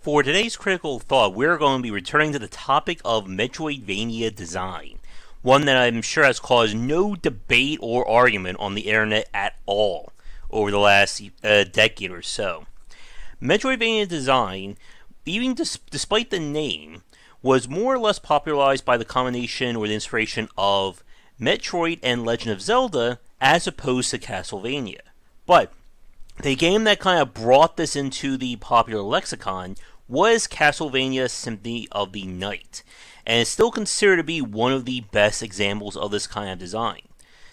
For today's critical thought, we're going to be returning to the topic of Metroidvania design, one that I'm sure has caused no debate or argument on the internet at all over the last decade or so. Metroidvania design, even despite the name, was more or less popularized by the combination or the inspiration of Metroid and Legend of Zelda as opposed to Castlevania. But the game that kind of brought this into the popular lexicon was Castlevania Symphony of the Night, and is still considered to be one of the best examples of this kind of design.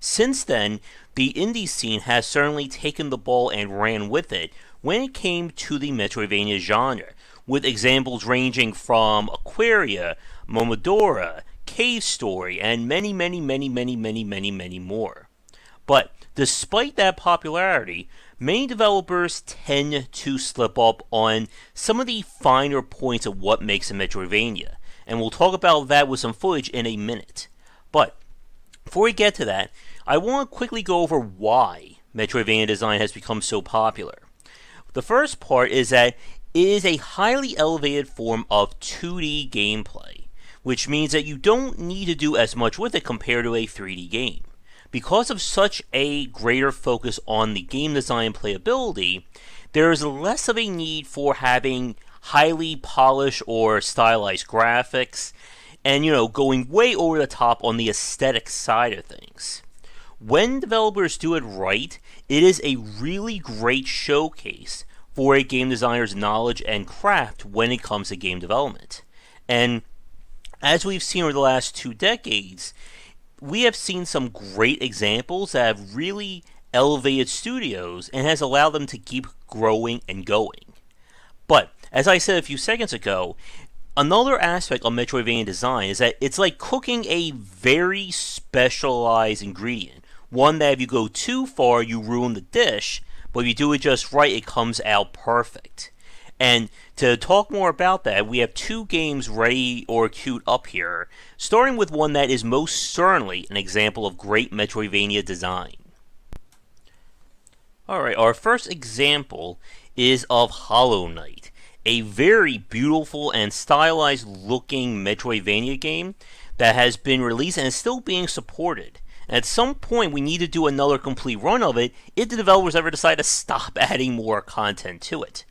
Since then, the indie scene has certainly taken the ball and ran with it when it came to the Metroidvania genre, with examples ranging from Aquaria, Momodora, Cave Story, and many more. But despite that popularity, many developers tend to slip up on some of the finer points of what makes a Metroidvania, and we'll talk about that with some footage in a minute. But before we get to that, I want to quickly go over why Metroidvania design has become so popular. The first part is that it is a highly elevated form of 2D gameplay, which means that you don't need to do as much with it compared to a 3D game. Because of such a greater focus on the game design playability, there is less of a need for having highly polished or stylized graphics and, going way over the top on the aesthetic side of things. When developers do it right, it is a really great showcase for a game designer's knowledge and craft when it comes to game development. And as we've seen over the last 2 decades, we have seen some great examples that have really elevated studios and has allowed them to keep growing and going. But, as I said a few seconds ago, another aspect of Metroidvania design is that it's like cooking a very specialized ingredient. One that if you go too far, you ruin the dish, but if you do it just right, it comes out perfect. And to talk more about that, we have 2 games ready or queued up here, starting with one that is most certainly an example of great Metroidvania design. Alright, our first example is of Hollow Knight, a very beautiful and stylized looking Metroidvania game that has been released and is still being supported. And at some point we need to do another complete run of it if the developers ever decide to stop adding more content to it.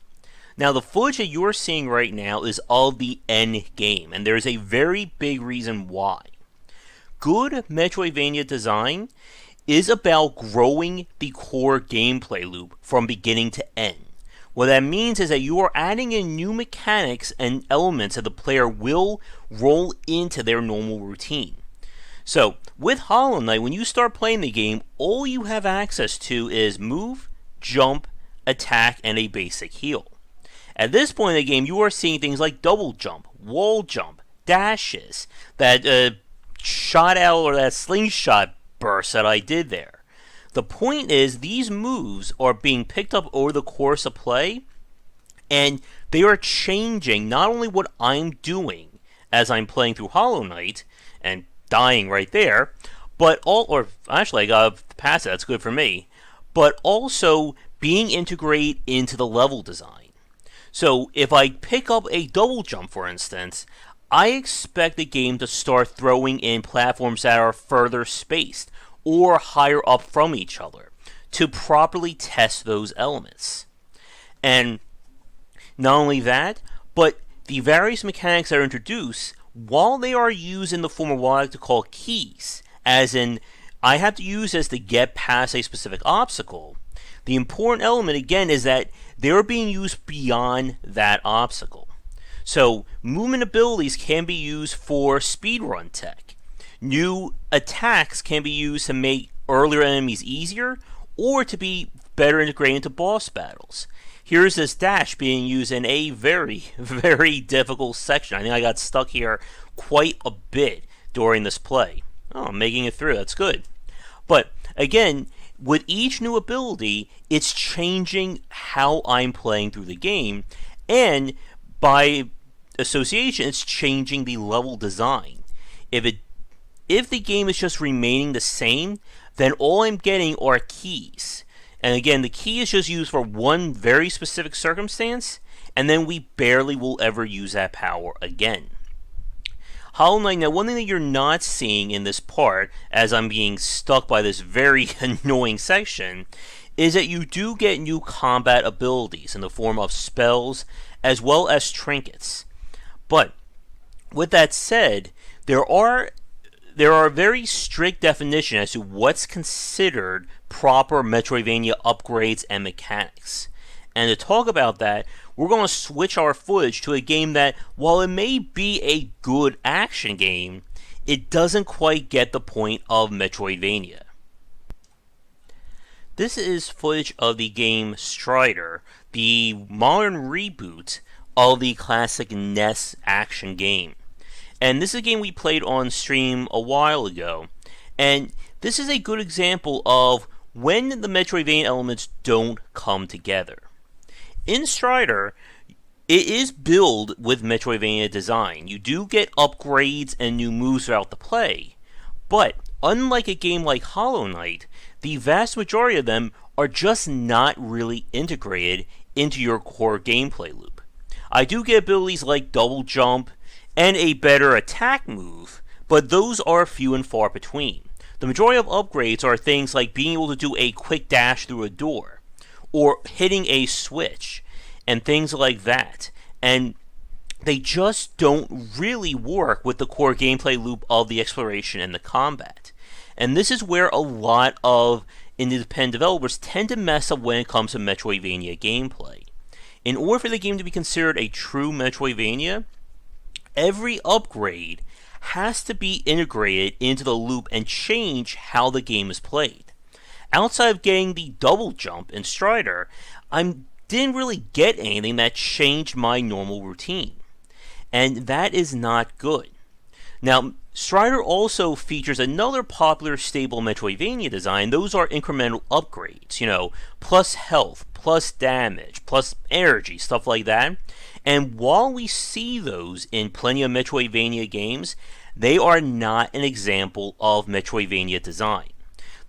Now, the footage that you're seeing right now is of the end game, and there's a very big reason why. Good Metroidvania design is about growing the core gameplay loop from beginning to end. What that means is that you are adding in new mechanics and elements that the player will roll into their normal routine. So, with Hollow Knight, when you start playing the game, all you have access to is move, jump, attack, and a basic heal. At this point in the game, you are seeing things like double jump, wall jump, dashes, that shot out or that slingshot burst that I did there. The point is, these moves are being picked up over the course of play, and they are changing not only what I'm doing as I'm playing through Hollow Knight, and dying right there, but actually I got past it, that's good for me, but also being integrated into the level design. So, if I pick up a double jump, for instance, I expect the game to start throwing in platforms that are further spaced or higher up from each other to properly test those elements. And not only that, but the various mechanics that are introduced, while they are used in the form of what I like to call keys, as in I have to use this to get past a specific obstacle, the important element again is that they're being used beyond that obstacle. So, movement abilities can be used for speedrun tech. New attacks can be used to make earlier enemies easier, or to be better integrated into boss battles. Here's this dash being used in a very difficult section. I think I got stuck here quite a bit during this play. Oh, I'm making it through, that's good. But, again, with each new ability, it's changing how I'm playing through the game, and by association, it's changing the level design. If the game is just remaining the same, then all I'm getting are keys. And again, the key is just used for one very specific circumstance, and then we barely will ever use that power again. Hollow Knight, now one thing that you're not seeing in this part, as I'm being stuck by this very annoying section, is that you do get new combat abilities in the form of spells as well as trinkets. But with that said, there are very strict definitions as to what's considered proper Metroidvania upgrades and mechanics. And to talk about that, we're going to switch our footage to a game that, while it may be a good action game, it doesn't quite get the point of Metroidvania. This is footage of the game Strider, the modern reboot of the classic NES action game. And this is a game we played on stream a while ago. And this is a good example of when the Metroidvania elements don't come together. In Strider, it is billed with Metroidvania design. You do get upgrades and new moves throughout the play, but unlike a game like Hollow Knight, the vast majority of them are just not really integrated into your core gameplay loop. I do get abilities like double jump and a better attack move, but those are few and far between. The majority of upgrades are things like being able to do a quick dash through a door, or hitting a switch, and things like that. And they just don't really work with the core gameplay loop of the exploration and the combat. And this is where a lot of independent developers tend to mess up when it comes to Metroidvania gameplay. In order for the game to be considered a true Metroidvania, every upgrade has to be integrated into the loop and change how the game is played. Outside of getting the double jump in Strider, I didn't really get anything that changed my normal routine. And that is not good. Now, Strider also features another popular stable Metroidvania design. Those are incremental upgrades, plus health, plus damage, plus energy, stuff like that. And while we see those in plenty of Metroidvania games, they are not an example of Metroidvania design.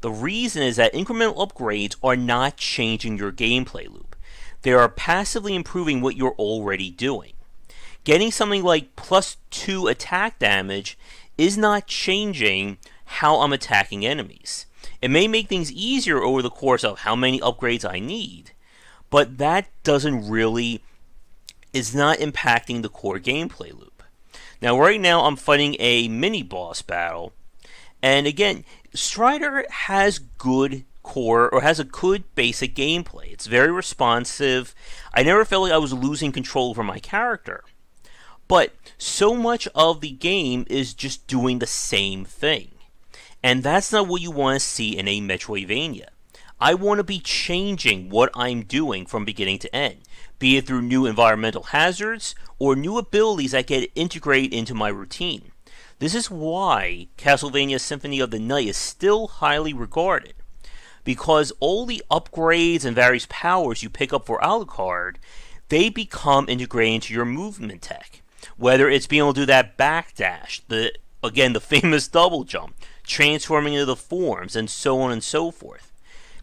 The reason is that incremental upgrades are not changing your gameplay loop. They are passively improving what you're already doing. Getting something like plus 2 attack damage is not changing how I'm attacking enemies. It may make things easier over the course of how many upgrades I need, but that is not impacting the core gameplay loop. Now right now I'm fighting a mini boss battle, and again, Strider has a good basic gameplay. It's very responsive. I never felt like I was losing control over my character. But so much of the game is just doing the same thing. And that's not what you want to see in a Metroidvania. I want to be changing what I'm doing from beginning to end, be it through new environmental hazards or new abilities that get integrated into my routine. This is why Castlevania Symphony of the Night is still highly regarded, because all the upgrades and various powers you pick up for Alucard, they become integrated into your movement tech. Whether it's being able to do that backdash, the famous double jump, transforming into the forms, and so on and so forth.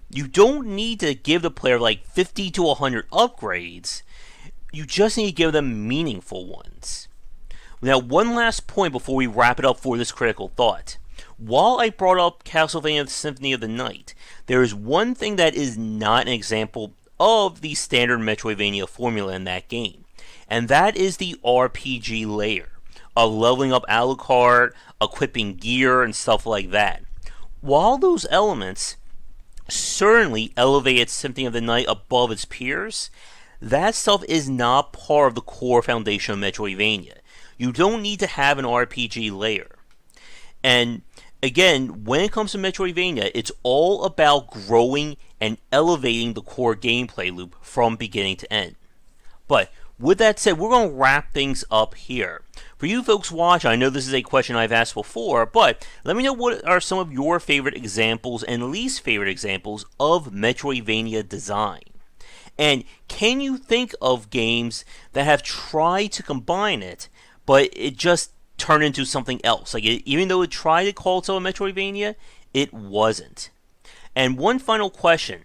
You don't need to give the player like 50 to 100 upgrades, you just need to give them meaningful ones. Now, one last point before we wrap it up for this critical thought. While I brought up Castlevania Symphony of the Night, there is one thing that is not an example of the standard Metroidvania formula in that game, and that is the RPG layer of leveling up Alucard, equipping gear, and stuff like that. While those elements certainly elevated Symphony of the Night above its peers, that stuff is not part of the core foundation of Metroidvania. You don't need to have an RPG layer. And again, when it comes to Metroidvania, it's all about growing and elevating the core gameplay loop from beginning to end. But with that said, we're going to wrap things up here. For you folks watching, I know this is a question I've asked before, but let me know what are some of your favorite examples and least favorite examples of Metroidvania design. And can you think of games that have tried to combine it, but it just turned into something else? Like, even though it tried to call itself a Metroidvania, it wasn't. And one final question.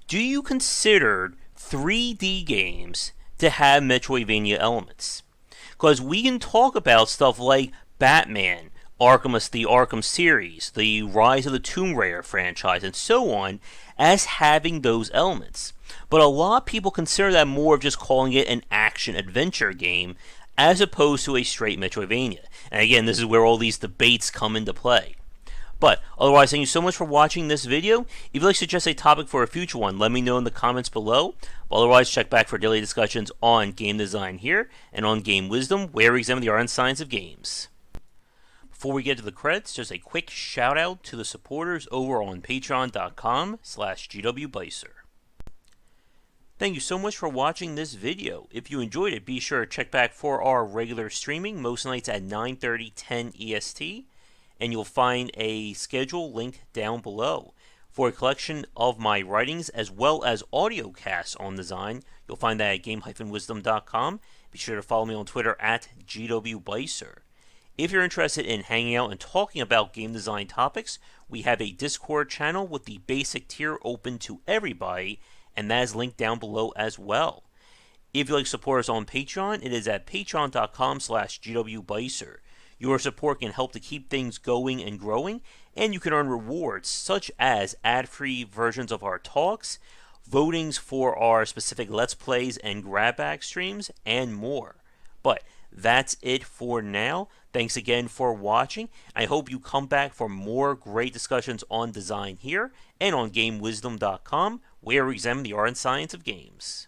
Do you consider 3D games to have Metroidvania elements. Because we can talk about stuff like Batman, the Arkham series, the Rise of the Tomb Raider franchise, and so on, as having those elements. But a lot of people consider that more of just calling it an action-adventure game, as opposed to a straight Metroidvania. And again, this is where all these debates come into play. But otherwise, thank you so much for watching this video. If you'd like to suggest a topic for a future one, let me know in the comments below. But otherwise, check back for daily discussions on game design here and on Game Wisdom, where we examine the art and science of games. Before we get to the credits, just a quick shout out to the supporters over on patreon.com/GWBycer. Thank you so much for watching this video. If you enjoyed it, be sure to check back for our regular streaming, most nights at 9:30, 10 EST. And you'll find a schedule linked down below. For a collection of my writings as well as audio casts on design, you'll find that at game-wisdom.com. Be sure to follow me on Twitter at GWBycer. If you're interested in hanging out and talking about game design topics, we have a Discord channel with the basic tier open to everybody, and that is linked down below as well. If you'd like to support us on Patreon, it is at patreon.com/GWBycer. Your support can help to keep things going and growing, and you can earn rewards such as ad-free versions of our talks, votings for our specific Let's Plays and grab bag streams, and more. But that's it for now. Thanks again for watching. I hope you come back for more great discussions on design here and on GameWisdom.com, where we examine the art and science of games.